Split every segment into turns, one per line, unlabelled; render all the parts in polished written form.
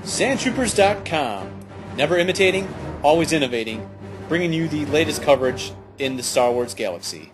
Sandtroopers.com. Never imitating, always innovating, bringing you the latest coverage in the Star Wars galaxy.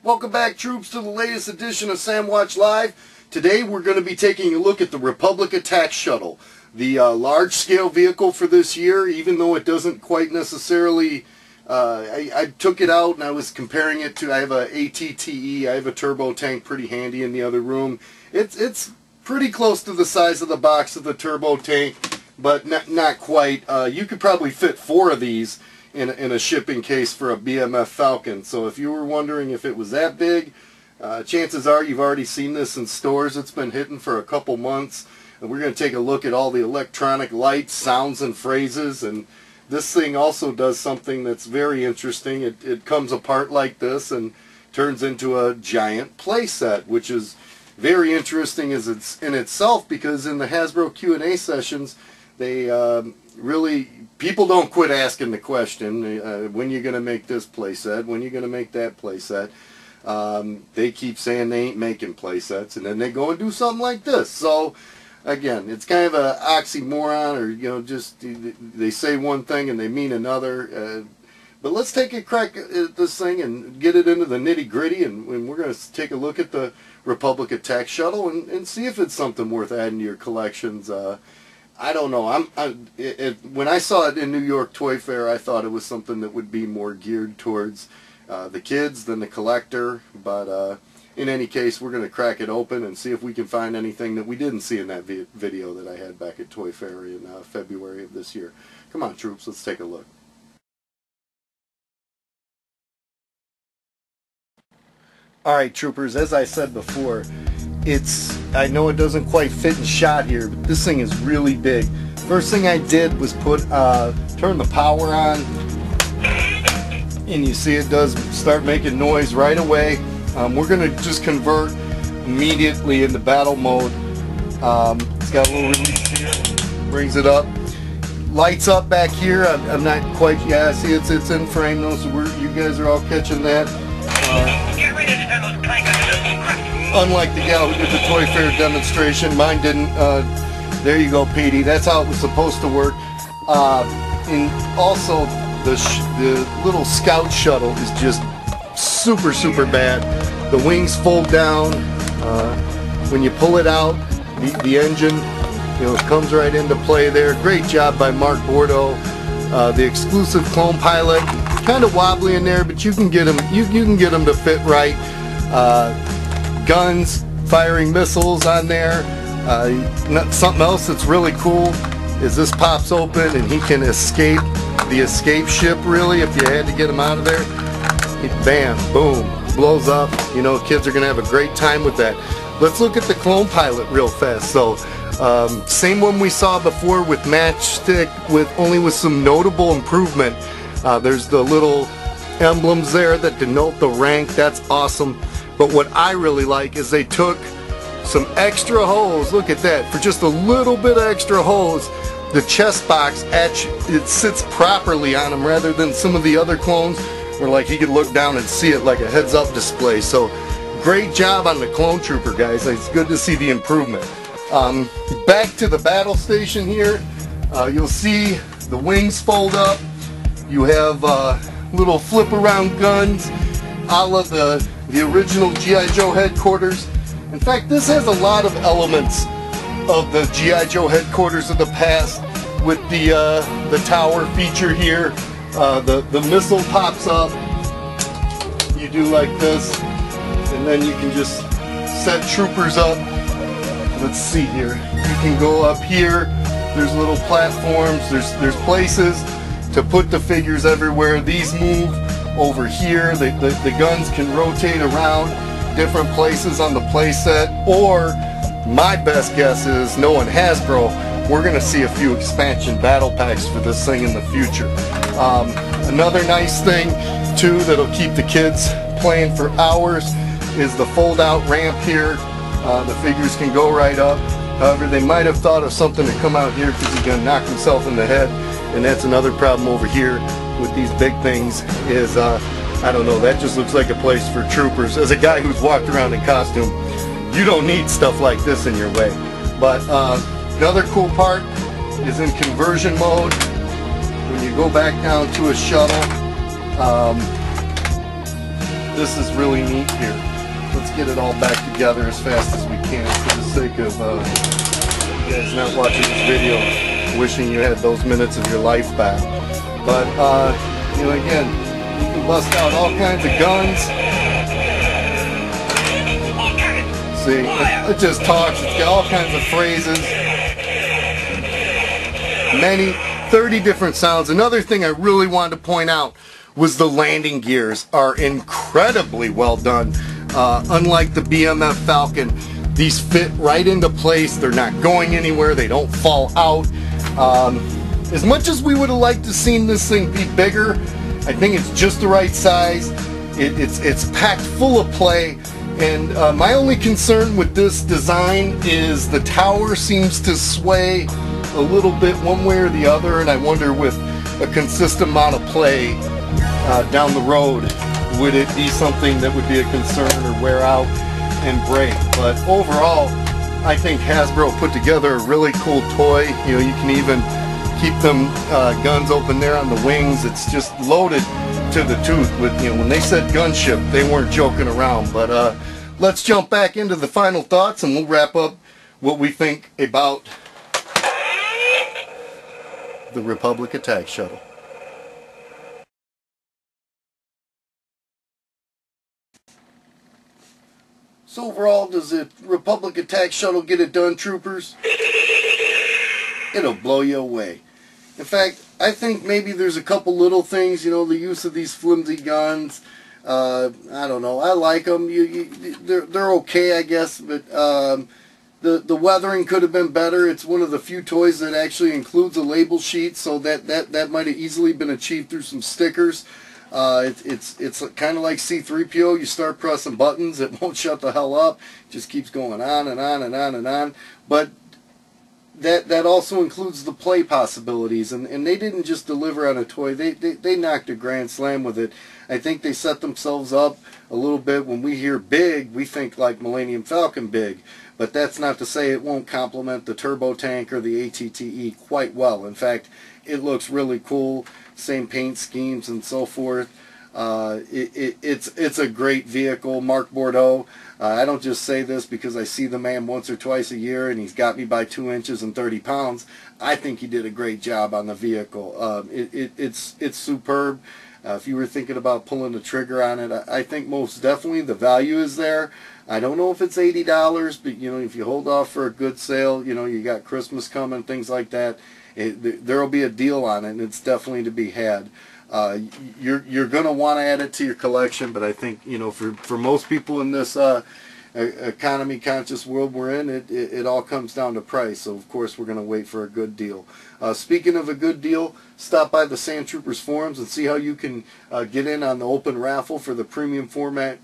Welcome back, troops, to the latest edition of Sam Watch Live. Today we're going to be taking a look at the Republic Attack Shuttle, the large-scale vehicle for this year, even though it doesn't quite necessarily... I took it out and I was comparing it to... I have a ATTE, I have a turbo tank pretty handy in the other room. It's pretty close to the size of the box of the turbo tank, but not quite. You could probably fit 4 of these in a shipping case for a BMF Falcon. So if you were wondering if it was that big, chances are you've already seen this in stores. It's been hitting for a couple months. And we're going to take a look at all the electronic lights, sounds, and phrases. And this thing also does something that's very interesting. It comes apart like this and turns into a giant playset, which is very interesting as it's in itself, because in the Hasbro Q&A sessions, they really... people don't quit asking the question, when you're going to make this playset, when you're going to make that playset. They keep saying they ain't making playsets, and then they go and do something like this. So, again, it's kind of an oxymoron, or, you know, just they say one thing and they mean another. But let's take a crack at this thing and get it into the nitty-gritty, and we're going to take a look at the Republic Attack Shuttle and see if it's something worth adding to your collections. I don't know. When I saw it in New York Toy Fair, I thought it was something that would be more geared towards the kids than the collector. But in any case, we're going to crack it open and see if we can find anything that we didn't see in that video that I had back at Toy Fair in February of this year. Come on, troops, let's take a look. Alright, troopers, as I said before, I know it doesn't quite fit in shot here, but this thing is really big. First thing I did was turn the power on, and you see it does start making noise right away. We're going to just convert immediately into battle mode. It's got a little release here, brings it up. Lights up back here. I'm not quite, yeah, see it's in frame though, so you guys are all catching that. Unlike the gal who did the Toy Fair demonstration, mine didn't. There you go, Petey. That's how it was supposed to work. And also, the little scout shuttle is just super, super bad. The wings fold down. When you pull it out, the engine, you know, comes right into play there. Great job by Mark Bordeaux. The exclusive clone pilot, kind of wobbly in there, but you can get them. You can get them to fit right. Guns, firing missiles on there. Something else that's really cool is this pops open and he can escape the escape ship, really, if you had to get him out of there. Bam, boom, blows up. You know, kids are going to have a great time with that. Let's look at the clone pilot real fast. So, same one we saw before with matchstick, only with some notable improvement. There's the little emblems there that denote the rank. That's awesome. But what I really like is they took some extra holes. Look at that. For just a little bit of extra holes, the chest box, it sits properly on them, rather than some of the other clones where like you could look down and see it like a heads-up display. So great job on the clone trooper, guys. It's good to see the improvement. Back to the battle station here. You'll see the wings fold up. You have little flip-around guns, a la the original G.I. Joe headquarters. In fact, this has a lot of elements of the G.I. Joe headquarters of the past, with the tower feature here. The missile pops up. You do like this, and then you can just set troopers up. Let's see here. You can go up here. There's little platforms. There's places to put the figures everywhere. These move over here. The guns can rotate around different places on the playset. Or my best guess is, knowing Hasbro, we're going to see a few expansion battle packs for this thing in the future. Another nice thing too that'll keep the kids playing for hours is the fold-out ramp here. The figures can go right up. However, they might have thought of something to come out here because he's going to knock himself in the head. And that's another problem over here with these big things is, I don't know, that just looks like a place for troopers. As a guy who's walked around in costume, you don't need stuff like this in your way. But another cool part is in conversion mode. When you go back down to a shuttle, this is really neat here. Let's get it all back together as fast as we can for the sake of you guys not watching this video wishing you had those minutes of your life back. But, you know, again, you can bust out all kinds of guns. See, it just talks. It's got all kinds of phrases. Many, 30 different sounds. Another thing I really wanted to point out was the landing gears are incredibly well done. Unlike the BMF Falcon, these fit right into place. They're not going anywhere. They don't fall out. As much as we would have liked to seen this thing be bigger, I think it's just the right size. It's packed full of play. And my only concern with this design is the tower seems to sway a little bit one way or the other, and I wonder with a consistent amount of play down the road, would it be something that would be a concern or wear out and break. But overall, I think Hasbro put together a really cool toy. You know, you can even keep them guns open there on the wings. It's just loaded to the tooth with, you know, when they said gunship, they weren't joking around. But let's jump back into the final thoughts and we'll wrap up what we think about the Republic Attack Shuttle. So overall, does the Republic Attack Shuttle get it done, troopers? It'll blow you away. In fact, I think maybe there's a couple little things, you know, the use of these flimsy guns. I don't know. I like them. They're okay, I guess, but the weathering could have been better. It's one of the few toys that actually includes a label sheet, so that might have easily been achieved through some stickers. It's kind of like C-3PO. You start pressing buttons, it won't shut the hell up. It just keeps going on and on and on and on. But that also includes the play possibilities, and they didn't just deliver on a toy. They knocked a grand slam with it. I think they set themselves up a little bit. When we hear big, we think like Millennium Falcon big, but that's not to say it won't complement the turbo tank or the ATTE quite well. In fact, it looks really cool. Same paint schemes and so forth. It's a great vehicle. Mark Bordeaux, I don't just say this because I see the man once or twice a year and he's got me by 2 inches and 30 pounds. I think he did a great job on the vehicle. It's superb. If you were thinking about pulling the trigger on it, I think most definitely the value is there. I don't know if it's $80, but you know, if you hold off for a good sale, you know, you got Christmas coming, things like that. There'll be a deal on it, and it's definitely to be had. You're going to want to add it to your collection, but I think, you know, for most people in this economy conscious world we're in, it all comes down to price. So of course we're going to wait for a good deal. Speaking of a good deal, stop by the Sand Troopers forums and see how you can get in on the open raffle for the premium format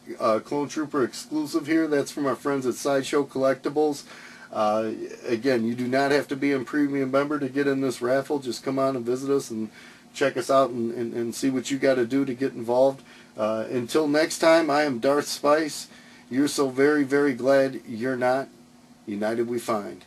Clone Trooper exclusive here. That's from our friends at Sideshow Collectibles. Again, you do not have to be a premium member to get in this raffle. Just come on and visit us and check us out and see what you got to do to get involved. Until next time, I am Darth Spice. You're so very, very glad you're not. United we find.